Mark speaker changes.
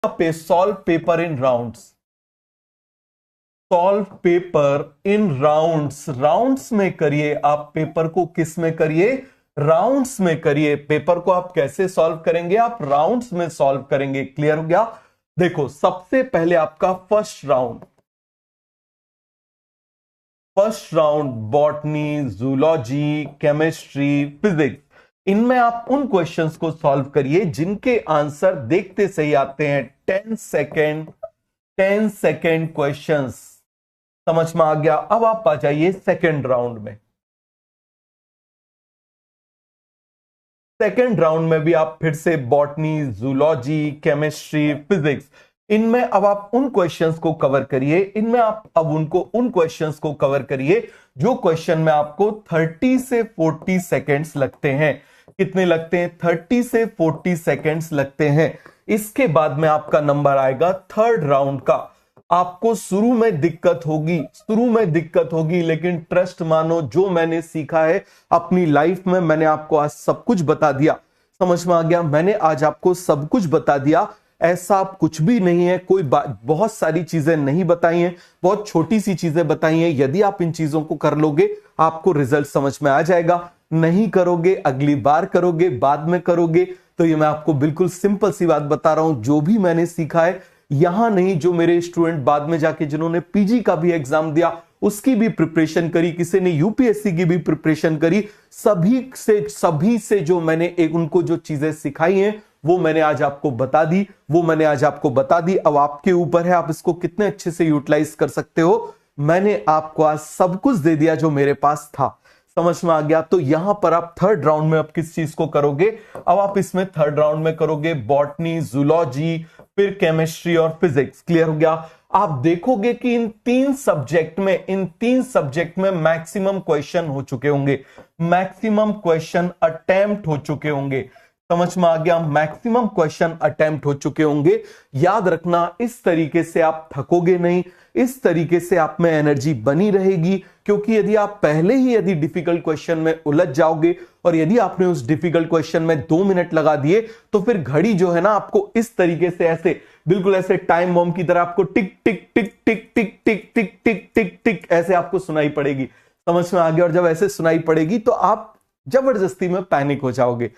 Speaker 1: पे solve paper in rounds, solve paper in rounds, rounds में करिए आप पेपर को, किस में करिए, राउंड्स में करिए। पेपर को आप कैसे सॉल्व करेंगे, आप राउंड्स में सॉल्व करेंगे। क्लियर हो गया। देखो सबसे पहले आपका first round botany, zoology, chemistry, physics, इनमें आप उन क्वेश्चंस को सॉल्व करिए जिनके आंसर देखते सही आते हैं। 10 सेकेंड क्वेश्चंस, समझ में आ गया। अब आप आ जाइए सेकेंड राउंड में। सेकेंड राउंड में भी आप फिर से बॉटनी, जूलॉजी, केमिस्ट्री, फिजिक्स, इनमें अब आप उन क्वेश्चंस को कवर करिए, इनमें आप अब उन क्वेश्चंस को कवर करिए जो क्वेश्चन में आपको 30 से 40 सेकेंड्स लगते हैं। कितने लगते हैं, 30 से 40 सेकेंड्स लगते हैं। इसके बाद में आपका नंबर आएगा थर्ड राउंड का। आपको शुरू में दिक्कत होगी, लेकिन ट्रस्ट मानो, जो मैंने सीखा है अपनी लाइफ में, मैंने आपको आज सब कुछ बता दिया। समझ में आ गया, मैंने आज आपको सब कुछ बता दिया। ऐसा कुछ भी नहीं है, कोई बहुत सारी चीजें नहीं बताई हैं, बहुत छोटी सी चीजें बताई हैं। यदि आप इन चीजों को कर लोगे आपको रिजल्ट समझ में आ जाएगा। नहीं करोगे, अगली बार करोगे, बाद में करोगे, तो ये मैं आपको बिल्कुल सिंपल सी बात बता रहा हूं। जो भी मैंने सीखा है यहां नहीं, जो मेरे स्टूडेंट बाद में जाके जिन्होंने पीजी का भी एग्जाम दिया, उसकी भी प्रिपरेशन करी, किसी ने यूपीएससी की भी प्रिपरेशन करी, सभी से जो मैंने उनको जो चीजें सिखाई हैं वो मैंने आज आपको बता दी। अब आपके ऊपर है, आप इसको कितने अच्छे से यूटिलाइज कर सकते हो। मैंने आपको आज सब कुछ दे दिया जो मेरे पास था। समझ में आ गया। तो यहां पर आप थर्ड राउंड में आप किस चीज को करोगे, अब आप इसमें थर्ड राउंड में करोगे बॉटनी, जूलॉजी, फिर केमिस्ट्री और फिजिक्स। क्लियर हो गया। आप देखोगे कि इन तीन सब्जेक्ट में मैक्सिमम क्वेश्चन हो चुके होंगे, मैक्सिमम क्वेश्चन अटेम्प्ट हो चुके होंगे। समझ में आ गया, मैक्सिमम क्वेश्चन अटेम्प्ट हो चुके होंगे। याद रखना, इस तरीके से आप थकोगे नहीं, इस तरीके से आप में एनर्जी बनी रहेगी। क्योंकि यदि आप पहले ही डिफिकल्ट क्वेश्चन में उलझ जाओगे और यदि आपने उस डिफिकल्ट क्वेश्चन में 2 मिनट लगा दिए, तो फिर घड़ी जो है ना आपको इस तरीके से ऐसे बिल्कुल ऐसे टाइम बॉम्ब की तरह आपको टिक टिक टिक टिक टिक टिक टिक टिक टिक टिक ऐसे आपको सुनाई पड़ेगी। समझ में आ गया। और जब ऐसे सुनाई पड़ेगी तो आप जबरदस्ती में पैनिक हो जाओगे।